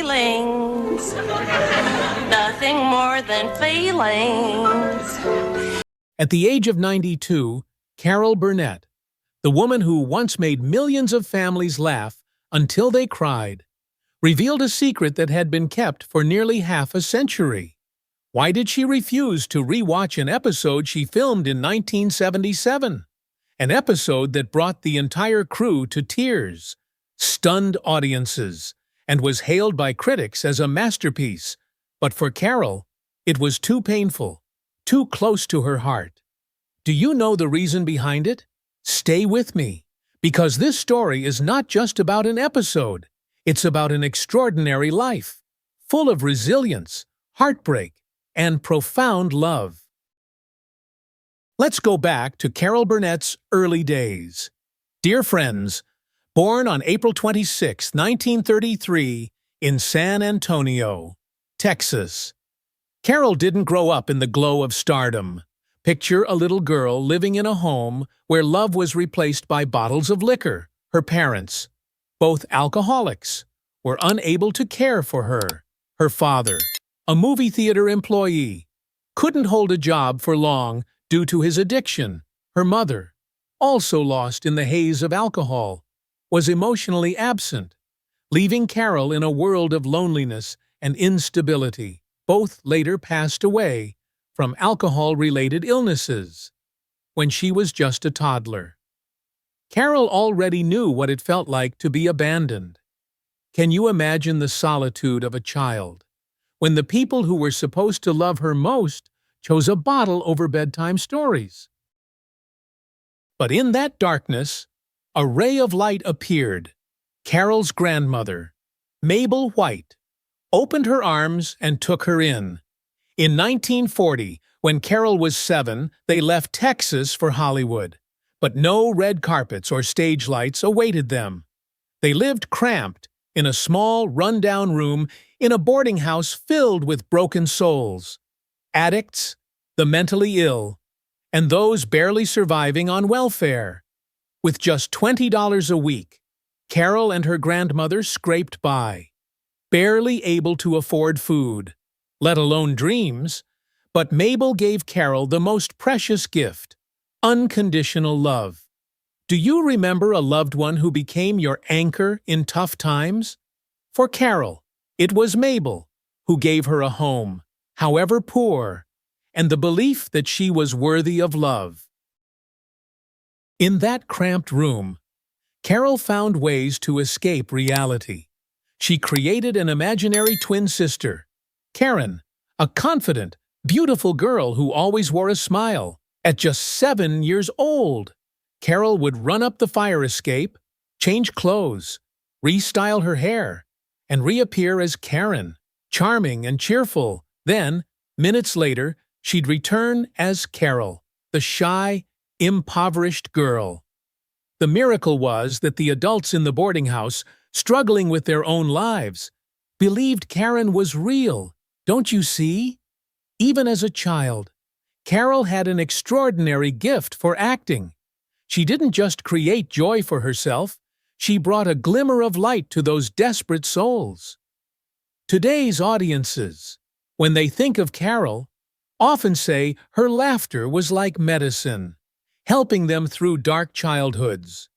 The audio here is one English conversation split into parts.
feelings, nothing more than feelings. At the age of 92, Carol Burnett, the woman who once made millions of families laugh until they cried, revealed a secret that had been kept for nearly half a century. Why did she refuse to rewatch an episode she filmed in 1977? An episode that brought the entire crew to tears, stunned audiences, and was hailed by critics as a masterpiece. But for Carol, it was too painful, too close to her heart. Do you know the reason behind it? Stay with me, because this story is not just about an episode. It's about an extraordinary life, full of resilience, heartbreak, and profound love. Let's go back to Carol Burnett's early days. Dear friends, born on April 26, 1933, in San Antonio, Texas, Carol didn't grow up in the glow of stardom. Picture a little girl living in a home where love was replaced by bottles of liquor. Her parents, both alcoholics, were unable to care for her. Her father, a movie theater employee, couldn't hold a job for long due to his addiction. Her mother, also lost in the haze of alcohol, was emotionally absent, leaving Carol in a world of loneliness and instability. Both later passed away from alcohol-related illnesses when she was just a toddler. Carol already knew what it felt like to be abandoned. Can you imagine the solitude of a child when the people who were supposed to love her most chose a bottle over bedtime stories? But in that darkness, a ray of light appeared. Carol's grandmother, Mabel White, opened her arms and took her in. In 1940, when Carol was 7, they left Texas for Hollywood. But no red carpets or stage lights awaited them. They lived cramped in a small, run-down room in a boarding house filled with broken souls, addicts, the mentally ill, and those barely surviving on welfare. With just $20 a week, Carol and her grandmother scraped by, barely able to afford food, let alone dreams. But Mabel gave Carol the most precious gift: unconditional love. Do you remember a loved one who became your anchor in tough times? For Carol, it was Mabel who gave her a home, however poor, and the belief that she was worthy of love. In that cramped room, Carol found ways to escape reality. She created an imaginary twin sister, Karen, a confident, beautiful girl who always wore a smile. At just 7 years old, Carol would run up the fire escape, change clothes, restyle her hair, and reappear as Karen, charming and cheerful. Then, minutes later, she'd return as Carol, the shy, impoverished girl. The miracle was that the adults in the boarding house, struggling with their own lives, believed Karen was real. Don't you see? Even as a child, Carol had an extraordinary gift for acting. She didn't just create joy for herself, she brought a glimmer of light to those desperate souls. Today's audiences, when they think of Carol, often say her laughter was like medicine, helping them through dark childhoods,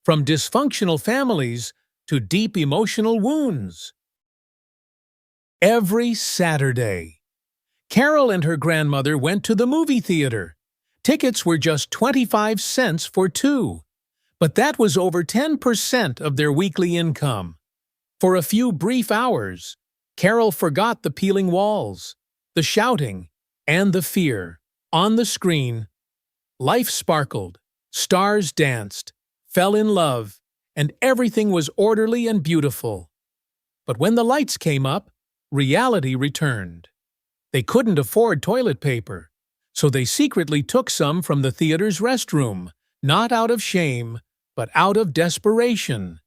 from dysfunctional families to deep emotional wounds. Every Saturday, Carol and her grandmother went to the movie theater. Tickets were just 25 cents for two, but that was over 10% of their weekly income. For a few brief hours, Carol forgot the peeling walls, the shouting, and the fear. On the screen, life sparkled, stars danced, fell in love, and everything was orderly and beautiful. But when the lights came up, reality returned. They couldn't afford toilet paper, so they secretly took some from the theater's restroom, not out of shame, but out of desperation.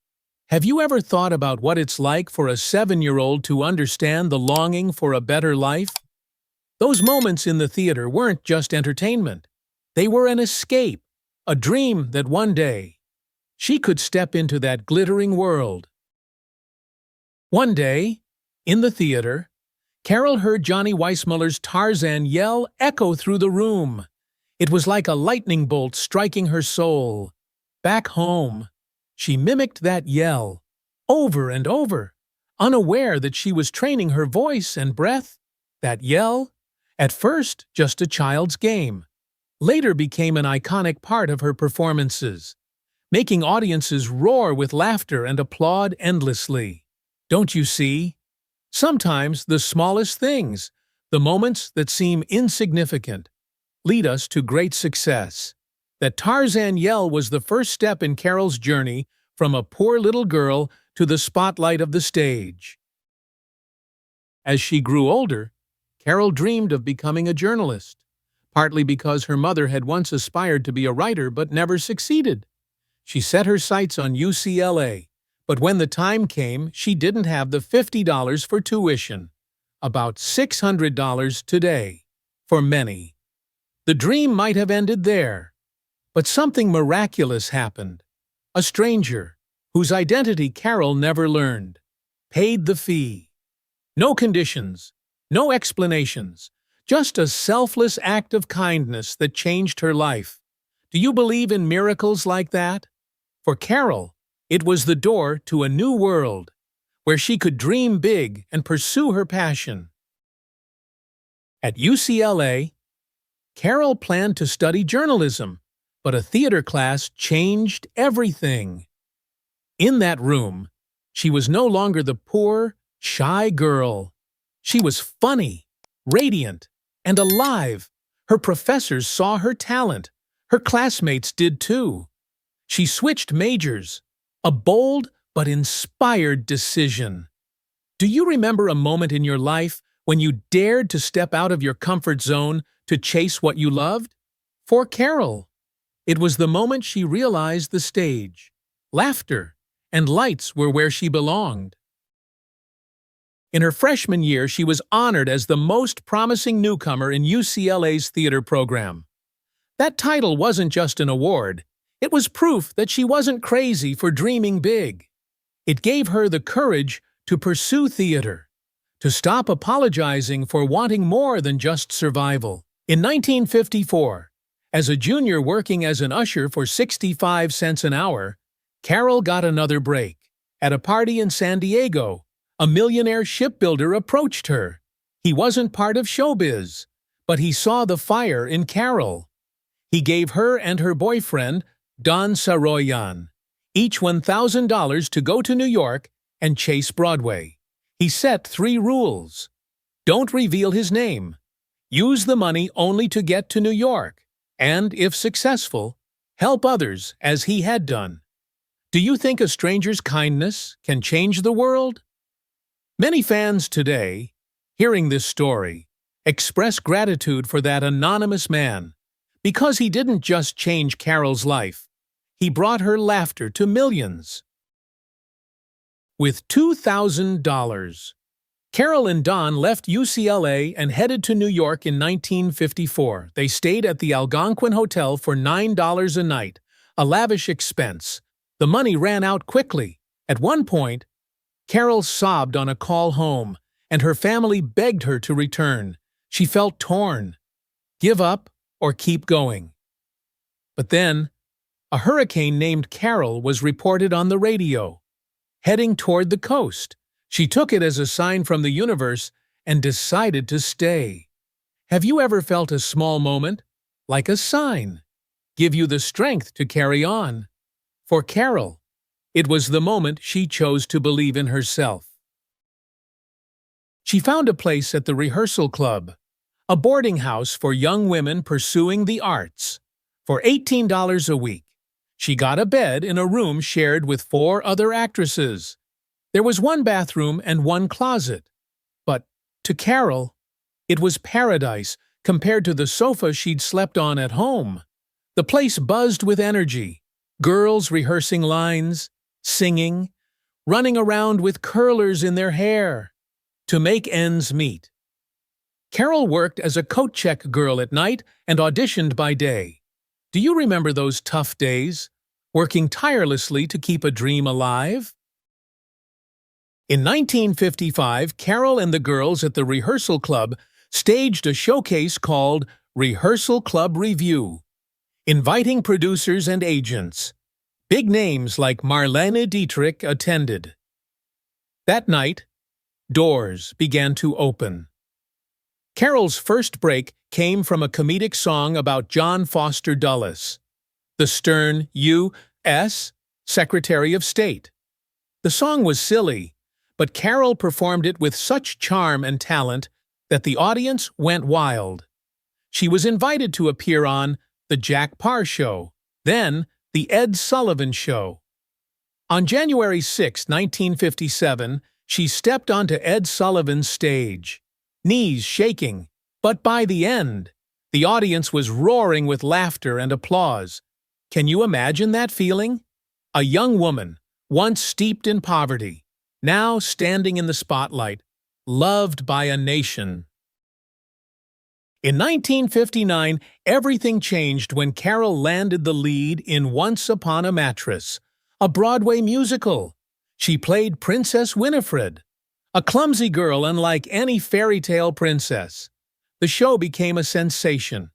Have you ever thought about what it's like for a 7-year-old to understand the longing for a better life? Those moments in the theater weren't just entertainment. They were an escape, a dream that one day she could step into that glittering world. One day, In the theater, Carol heard Johnny Weissmuller's Tarzan yell echo through the room. It was like a lightning bolt striking her soul. Back home, she mimicked that yell, over and over, unaware that she was training her voice and breath. That yell, at first just a child's game, later became an iconic part of her performances, making audiences roar with laughter and applaud endlessly. Don't you see? Sometimes the smallest things, the moments that seem insignificant, lead us to great success. That Tarzan yell was the first step in Carol's journey from a poor little girl to the spotlight of the stage. As she grew older, Carol dreamed of becoming a journalist, partly because her mother had once aspired to be a writer but never succeeded. She set her sights on UCLA, but when the time came, she didn't have the $50 for tuition, about $600 today, for many. The dream might have ended there, but something miraculous happened. A stranger, whose identity Carol never learned, paid the fee. No conditions, no explanations, just a selfless act of kindness that changed her life. Do you believe in miracles like that? For Carol, it was the door to a new world, where she could dream big and pursue her passion. At UCLA, Carol planned to study journalism, but a theater class changed everything. In that room, she was no longer the poor, shy girl. She was funny, radiant, and alive. Her professors saw her talent. Her classmates did too. She switched majors, a bold but inspired decision. Do you remember a moment in your life when you dared to step out of your comfort zone to chase what you loved? For Carol, it was the moment she realized the stage, laughter, and lights were where she belonged. In her freshman year, she was honored as the most promising newcomer in UCLA's theater program. That title wasn't just an award. It was proof that she wasn't crazy for dreaming big. It gave her the courage to pursue theater, to stop apologizing for wanting more than just survival. In 1954, as a junior working as an usher for 65 cents an hour, Carol got another break. At a party in San Diego, a millionaire shipbuilder approached her. He wasn't part of showbiz, but he saw the fire in Carol. He gave her and her boyfriend, Don Saroyan, each $1,000 to go to New York and chase Broadway. He set 3 rules. Don't reveal his name. Use the money only to get to New York. And, if successful, help others as he had done. Do you think a stranger's kindness can change the world? Many fans today, hearing this story, express gratitude for that anonymous man, because he didn't just change Carol's life, he brought her laughter to millions. With $2,000, Carol and Don left UCLA and headed to New York in 1954. They stayed at the Algonquin Hotel for $9 a night, a lavish expense. The money ran out quickly. At one point, Carol sobbed on a call home, and her family begged her to return. She felt torn. Give up or keep going. But then, a hurricane named Carol was reported on the radio, heading toward the coast. She took it as a sign from the universe and decided to stay. Have you ever felt a small moment, like a sign, give you the strength to carry on? For Carol, it was the moment she chose to believe in herself. She found a place at the Rehearsal Club, a boarding house for young women pursuing the arts. For $18 a week, she got a bed in a room shared with 4 other actresses. There was 1 bathroom and 1 closet. But, to Carol, it was paradise compared to the sofa she'd slept on at home. The place buzzed with energy, girls rehearsing lines, singing, running around with curlers in their hair to make ends meet. Carol worked as a coat check girl at night and auditioned by day. Do you remember those tough days, working tirelessly to keep a dream alive? In 1955, Carol and the girls at the Rehearsal Club staged a showcase called Rehearsal Club Review, inviting producers and agents. Big names like Marlene Dietrich attended. That night, doors began to open. Carol's first break came from a comedic song about John Foster Dulles, the stern U.S. Secretary of State. The song was silly, but Carol performed it with such charm and talent that the audience went wild. She was invited to appear on The Jack Paar Show, then The Ed Sullivan Show. On January 6, 1957, she stepped onto Ed Sullivan's stage, knees shaking, but by the end, the audience was roaring with laughter and applause. Can you imagine that feeling? A young woman, once steeped in poverty, now standing in the spotlight, loved by a nation. In 1959, everything changed when Carol landed the lead in Once Upon a Mattress, a Broadway musical. She played Princess Winifred, a clumsy girl unlike any fairy tale princess. The show became a sensation,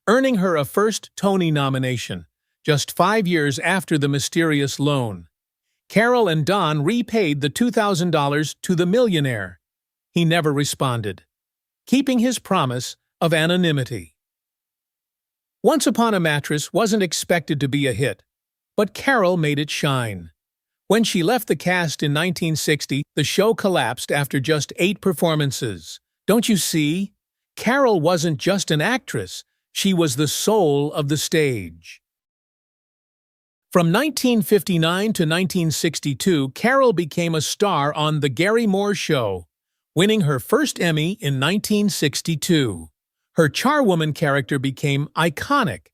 earning her a first Tony nomination, just 5 years after The Mysterious Loan. Carol and Don repaid the $2,000 to the millionaire. He never responded, keeping his promise of anonymity. Once Upon a Mattress wasn't expected to be a hit, but Carol made it shine. When she left the cast in 1960, the show collapsed after just 8 performances. Don't you see? Carol wasn't just an actress, she was the soul of the stage. From 1959 to 1962, Carol became a star on The Garry Moore Show, winning her first Emmy in 1962. Her charwoman character became iconic,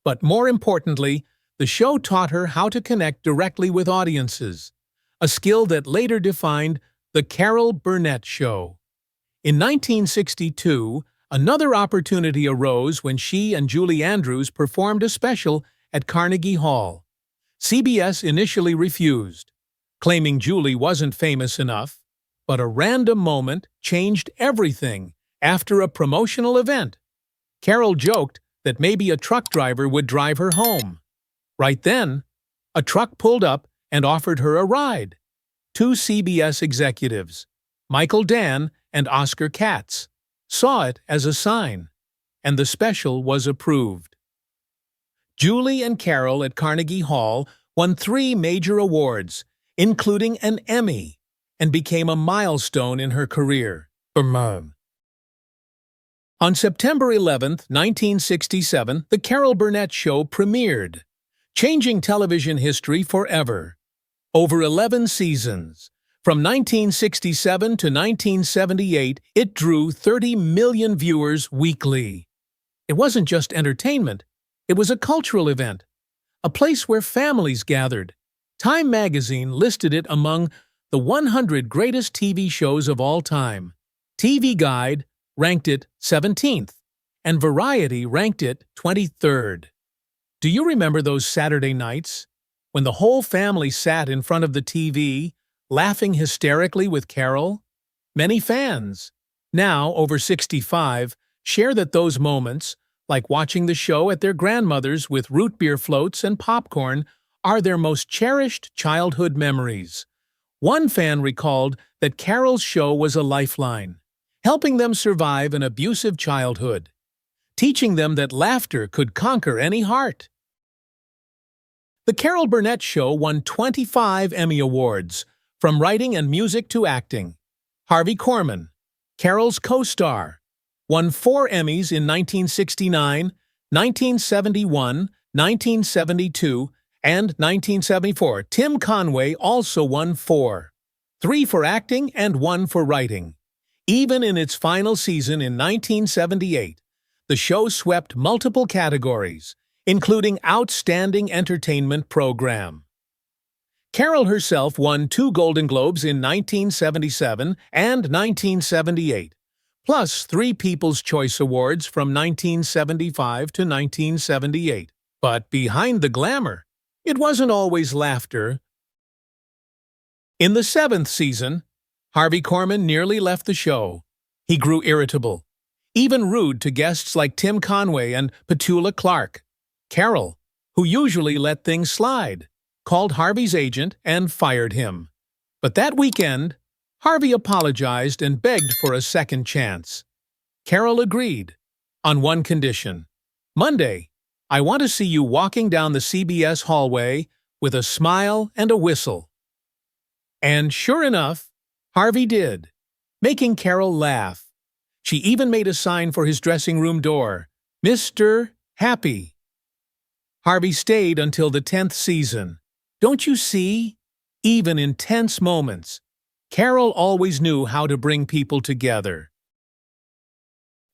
but more importantly, the show taught her how to connect directly with audiences, a skill that later defined The Carol Burnett Show. In 1962, another opportunity arose when she and Julie Andrews performed a special at Carnegie Hall. CBS initially refused, claiming Julie wasn't famous enough, but a random moment changed everything after a promotional event. Carol joked that maybe a truck driver would drive her home. Right then, a truck pulled up and offered her a ride. 2 CBS executives, Michael Dann and Oscar Katz, saw it as a sign, and the special was approved. Julie and Carol at Carnegie Hall won 3 major awards, including an Emmy, and became a milestone in her career. On September 11, 1967, The Carol Burnett Show premiered, changing television history forever. Over 11 seasons, from 1967 to 1978, it drew 30 million viewers weekly. It wasn't just entertainment, it was a cultural event, a place where families gathered. Time magazine listed it among the 100 greatest TV shows of all time. TV Guide ranked it 17th, and Variety ranked it 23rd. Do you remember those Saturday nights when the whole family sat in front of the TV, laughing hysterically with Carol? Many fans, now over 65, share that those moments, like watching the show at their grandmother's with root beer floats and popcorn, are their most cherished childhood memories. One fan recalled that Carol's show was a lifeline, helping them survive an abusive childhood, teaching them that laughter could conquer any heart. The Carol Burnett Show won 25 Emmy Awards, from writing and music to acting. Harvey Korman, Carol's co-star, won 4 Emmys in 1969, 1971, 1972, and 1974. Tim Conway also won 4, 3 for acting and 1 for writing. Even in its final season in 1978, the show swept multiple categories, including Outstanding Entertainment Program. Carol herself won 2 Golden Globes in 1977 and 1978, plus 3 People's Choice Awards from 1975 to 1978. But behind the glamour, it wasn't always laughter. In the 7th season, Harvey Korman nearly left the show. He grew irritable, even rude to guests like Tim Conway and Petula Clark. Carol, who usually let things slide, called Harvey's agent and fired him. But that weekend, Harvey apologized and begged for a second chance. Carol agreed, on one condition. Monday, I want to see you walking down the CBS hallway with a smile and a whistle. And sure enough, Harvey did, making Carol laugh. She even made a sign for his dressing room door, Mr. Happy. Harvey stayed until the 10th season. Don't you see? Even in tense moments, Carol always knew how to bring people together.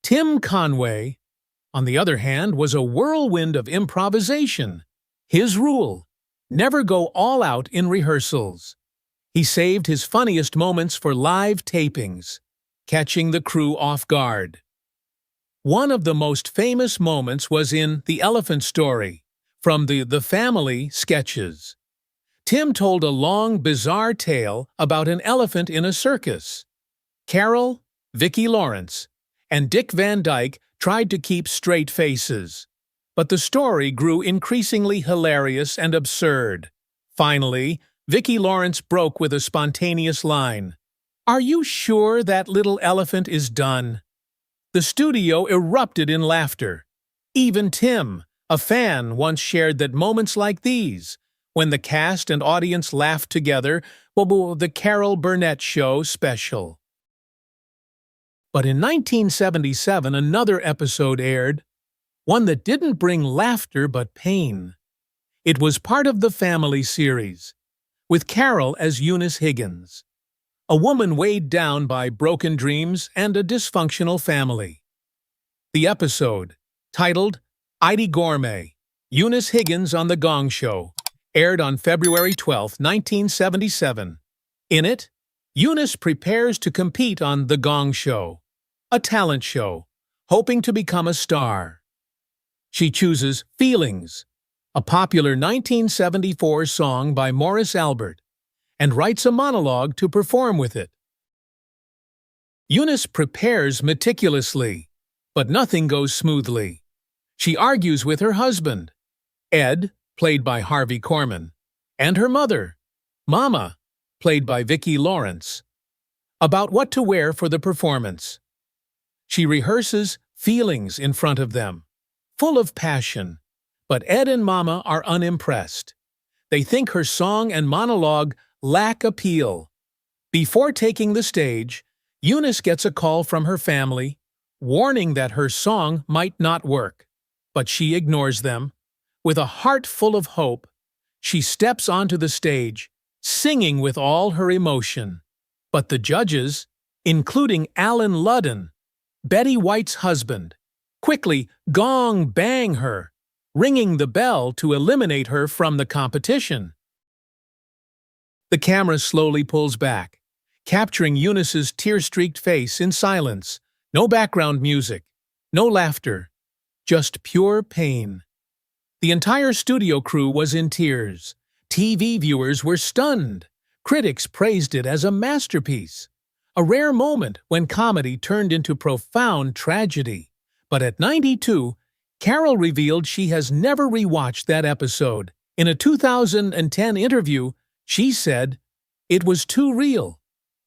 Tim Conway, on the other hand, was a whirlwind of improvisation. His rule: never go all out in rehearsals. He saved his funniest moments for live tapings, catching the crew off guard. One of the most famous moments was in The Elephant Story, from the Family sketches. Tim told a long, bizarre tale about an elephant in a circus. Carol, Vicki Lawrence, and Dick Van Dyke tried to keep straight faces, but the story grew increasingly hilarious and absurd. Finally, Vicki Lawrence broke with a spontaneous line. "Are you sure that little elephant is done?" The studio erupted in laughter. Even Tim, a fan, once shared that moments like these, when the cast and audience laughed together, were the Carol Burnett Show special. But in 1977, another episode aired, one that didn't bring laughter but pain. It was part of the Family series, with Carol as Eunice Higgins, a woman weighed down by broken dreams and a dysfunctional family. The episode, titled Idy Gourmet, Eunice Higgins on the Gong Show, aired on February 12, 1977. In it, Eunice prepares to compete on The Gong Show, a talent show, hoping to become a star. She chooses Feelings, a popular 1974 song by Morris Albert, and writes a monologue to perform with it. Eunice prepares meticulously, but nothing goes smoothly. She argues with her husband, Ed, played by Harvey Korman, and her mother, Mama, played by Vicki Lawrence, about what to wear for the performance. She rehearses Feelings in front of them, full of passion, but Ed and Mama are unimpressed. They think her song and monologue lack appeal. Before taking the stage, Eunice gets a call from her family, warning that her song might not work, but she ignores them. With a heart full of hope, she steps onto the stage, singing with all her emotion. But the judges, including Alan Ludden, Betty White's husband, quickly bang her, ringing the bell to eliminate her from the competition. The camera slowly pulls back, capturing Eunice's tear-streaked face in silence. No background music, no laughter, just pure pain. The entire studio crew was in tears. TV viewers were stunned. Critics praised it as a masterpiece, a rare moment when comedy turned into profound tragedy. But at 92, Carol revealed she has never rewatched that episode. In a 2010 interview, she said, "It was too real.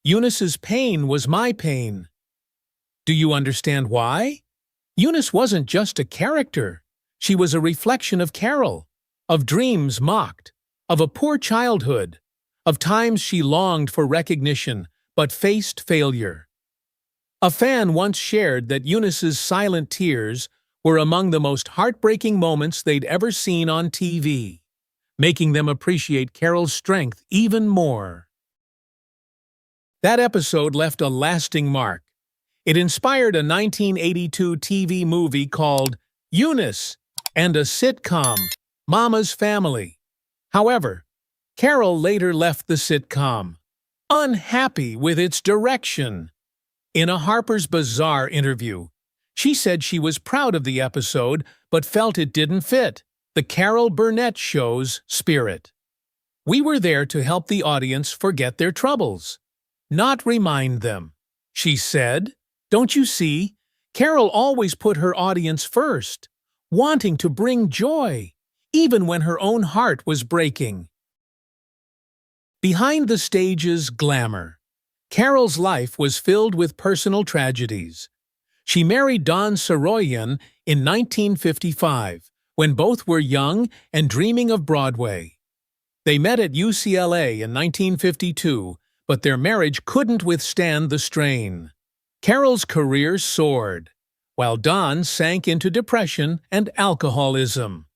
Eunice's pain was my pain." Do you understand why? Eunice wasn't just a character. She was a reflection of Carol, of dreams mocked, of a poor childhood, of times she longed for recognition but faced failure. A fan once shared that Eunice's silent tears were among the most heartbreaking moments they'd ever seen on TV, making them appreciate Carol's strength even more. That episode left a lasting mark. It inspired a 1982 TV movie called Eunice and a sitcom, Mama's Family. However, Carol later left the sitcom, unhappy with its direction. In a Harper's Bazaar interview, she said she was proud of the episode but felt it didn't fit the Carol Burnett Show's spirit. "We were there to help the audience forget their troubles. not remind them. She said, "Don't you see? Carol always put her audience first, wanting to bring joy, even when her own heart was breaking." Behind the stage's glamour, Carol's life was filled with personal tragedies. She married Don Saroyan in 1955, when both were young and dreaming of Broadway. They met at UCLA in 1952, but their marriage couldn't withstand the strain. Carol's career soared, while Don sank into depression and alcoholism.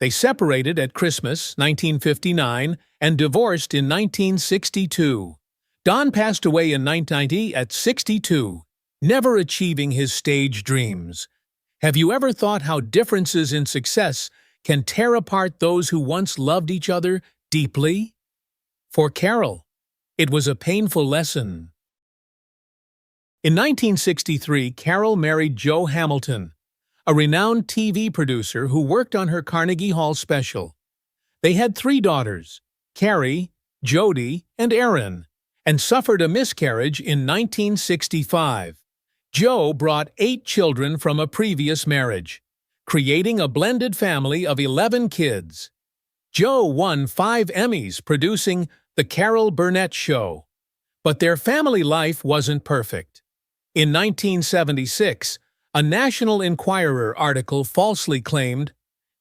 They separated at Christmas 1959 and divorced in 1962. Don passed away in 1990 at 62, never achieving his stage dreams. Have you ever thought how differences in success can tear apart those who once loved each other deeply? For Carol, it was a painful lesson. In 1963, Carol married Joe Hamilton, a renowned TV producer who worked on her Carnegie Hall special. They had 3 daughters, Carrie, Jody, and Erin, and suffered a miscarriage in 1965. Joe brought 8 children from a previous marriage, creating a blended family of 11 kids. Joe won 5 Emmys producing The Carol Burnett Show, but their family life wasn't perfect. In 1976, a National Enquirer article falsely claimed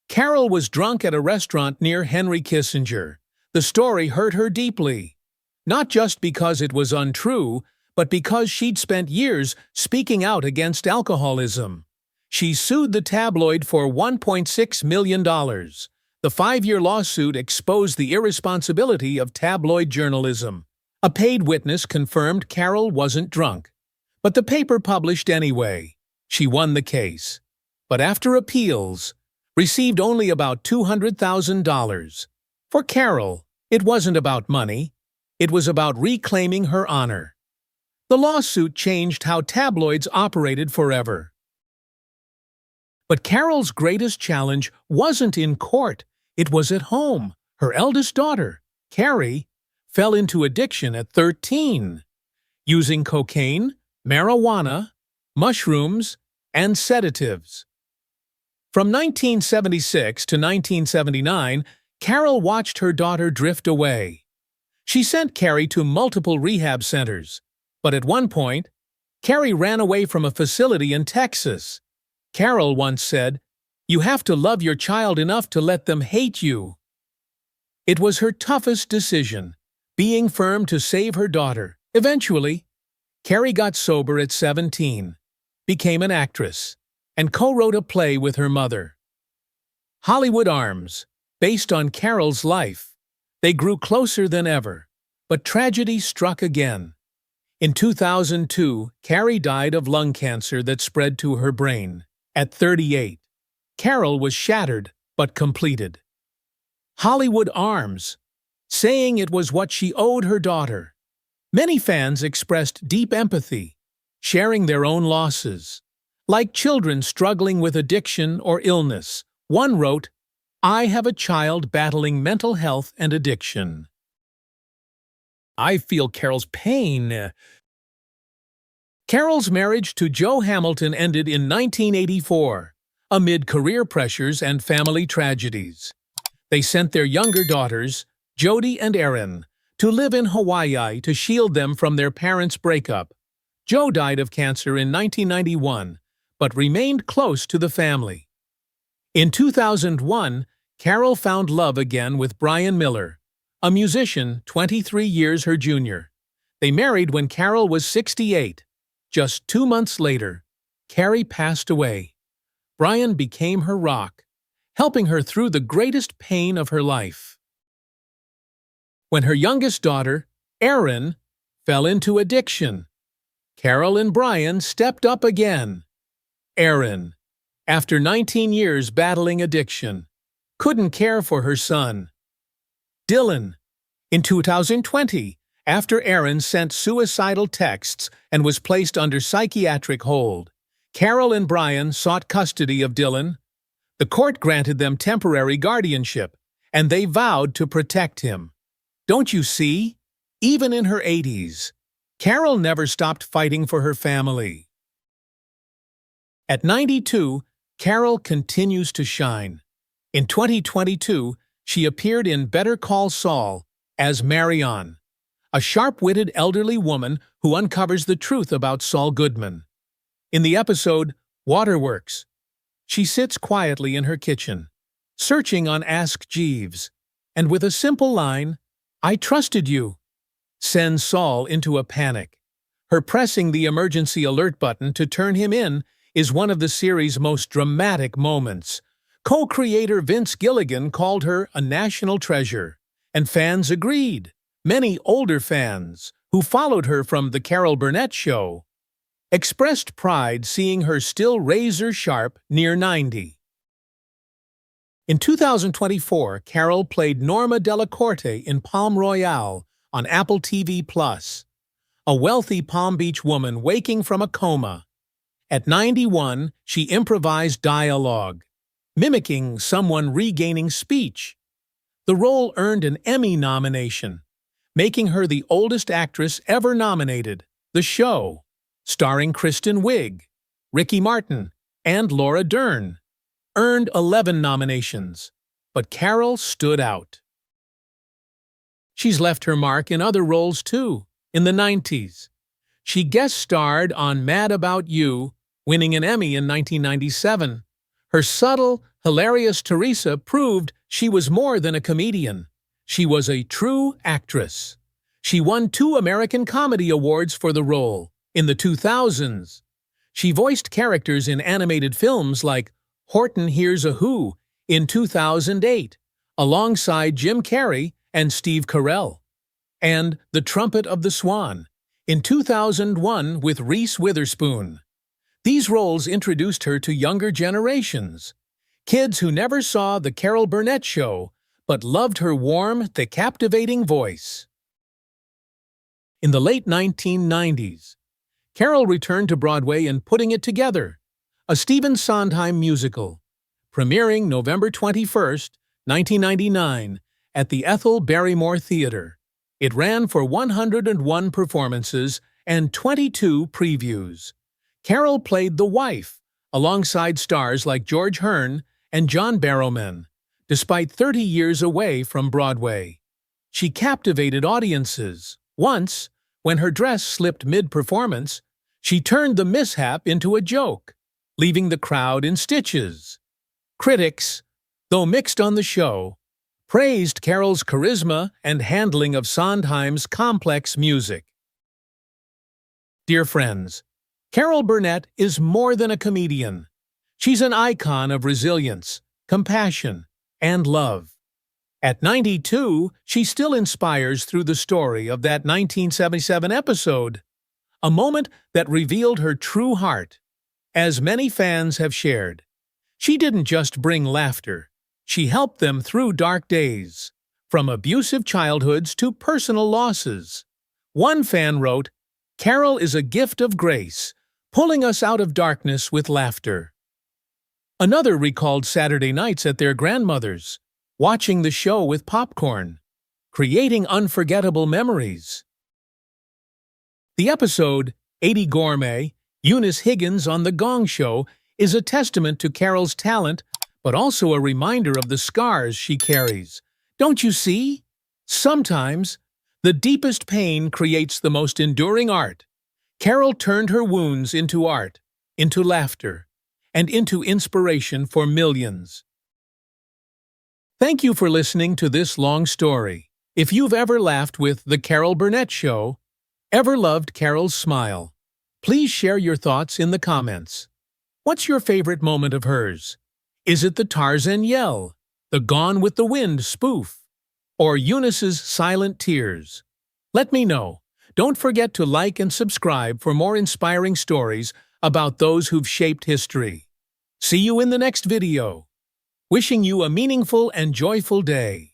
Carol was drunk at a restaurant near Henry Kissinger. The story hurt her deeply, not just because it was untrue, but because she'd spent years speaking out against alcoholism. She sued the tabloid for $1.6 million. The 5-year lawsuit exposed the irresponsibility of tabloid journalism. A paid witness confirmed Carol wasn't drunk, but the paper published anyway. She won the case, but after appeals, received only about $200,000. For Carol, it wasn't about money. It was about reclaiming her honor. The lawsuit changed how tabloids operated forever. But Carol's greatest challenge wasn't in court. It was at home. Her eldest daughter, Carrie, fell into addiction at 13, using cocaine, marijuana, mushrooms, and sedatives. From 1976 to 1979, Carol watched her daughter drift away. She sent Carrie to multiple rehab centers, but at one point, Carrie ran away from a facility in Texas. Carol once said, "You have to love your child enough to let them hate you." It was her toughest decision, being firm to save her daughter. Eventually, Carrie got sober at 17, became an actress, and co-wrote a play with her mother. Hollywood Arms, based on Carol's life. They grew closer than ever, but tragedy struck again. In 2002, Carrie died of lung cancer that spread to her brain. At 38, Carol was shattered but completed. Hollywood Arms, saying it was what she owed her daughter. Many fans expressed deep empathy, sharing their own losses. Like children struggling with addiction or illness, one wrote, "I have a child battling mental health and addiction. I feel Carol's pain." Carol's marriage to Joe Hamilton ended in 1984, amid career pressures and family tragedies. They sent their younger daughters, Jody and Erin, to live in Hawaii to shield them from their parents' breakup. Joe died of cancer in 1991, but remained close to the family. In 2001, Carol found love again with Brian Miller, a musician 23 years her junior. They married when Carol was 68. Just 2 months later, Carrie passed away. Brian became her rock, helping her through the greatest pain of her life. When her youngest daughter, Erin, fell into addiction, Carol and Brian stepped up again. Erin, after 19 years battling addiction, couldn't care for her son. Dylan, in 2020, after Erin sent suicidal texts and was placed under psychiatric hold, Carol and Brian sought custody of Dylan. The court granted them temporary guardianship, and they vowed to protect him. Don't you see? Even in her 80s, Carol never stopped fighting for her family. At 92, Carol continues to shine. In 2022, she appeared in Better Call Saul as Marion, a sharp-witted elderly woman who uncovers the truth about Saul Goodman. In the episode Waterworks, she sits quietly in her kitchen, searching on Ask Jeeves, and with a simple line, "I trusted you," sends Saul into a panic. Her pressing the emergency alert button to turn him in is one of the series' most dramatic moments. Co-creator Vince Gilligan called her a national treasure, and fans agreed. Many older fans, who followed her from The Carol Burnett Show, expressed pride seeing her still razor-sharp near 90. In 2024, Carol played Norma Delacorte in Palm Royale on Apple TV+, a wealthy Palm Beach woman waking from a coma. At 91, she improvised dialogue, mimicking someone regaining speech. The role earned an Emmy nomination, making her the oldest actress ever nominated. The show, starring Kristen Wiig, Ricky Martin, and Laura Dern, earned 11 nominations, but Carol stood out. She's left her mark in other roles too. In the 90s, she guest starred on Mad About You, winning an Emmy in 1997. Her subtle, hilarious Teresa proved she was more than a comedian. She was a true actress. She won 2 American Comedy Awards for the role. In the 2000s, she voiced characters in animated films like Horton Hears a Who in 2008, alongside Jim Carrey and Steve Carell, and The Trumpet of the Swan in 2001 with Reese Witherspoon. These roles introduced her to younger generations, kids who never saw The Carol Burnett Show but loved her warm, captivating voice. In the late 1990s, Carol returned to Broadway in Putting It Together, a Stephen Sondheim musical, premiering November 21, 1999, at the Ethel Barrymore Theatre. It ran for 101 performances and 22 previews. Carol played the wife, alongside stars like George Hearn and John Barrowman. Despite 30 years away from Broadway, she captivated audiences. Once, when her dress slipped mid-performance, she turned the mishap into a joke, leaving the crowd in stitches. Critics, though mixed on the show, praised Carol's charisma and handling of Sondheim's complex music. Dear friends, Carol Burnett is more than a comedian. She's an icon of resilience, compassion, and love. At 92, she still inspires through the story of that 1977 episode, a moment that revealed her true heart. As many fans have shared, she didn't just bring laughter, she helped them through dark days, from abusive childhoods to personal losses. One fan wrote, "Carol is a gift of grace, pulling us out of darkness with laughter." Another recalled Saturday nights at their grandmother's, watching the show with popcorn, creating unforgettable memories. The episode, 80 Gourmet, Eunice Higgins on the Gong Show, is a testament to Carol's talent, but also a reminder of the scars she carries. Don't you see? Sometimes, the deepest pain creates the most enduring art. Carol turned her wounds into art, into laughter, and into inspiration for millions. Thank you for listening to this long story. If you've ever laughed with The Carol Burnett Show, ever loved Carol's smile, please share your thoughts in the comments. What's your favorite moment of hers? Is it the Tarzan yell, the Gone with the Wind spoof, or Eunice's silent tears? Let me know. Don't forget to like and subscribe for more inspiring stories about those who've shaped history. See you in the next video. Wishing you a meaningful and joyful day.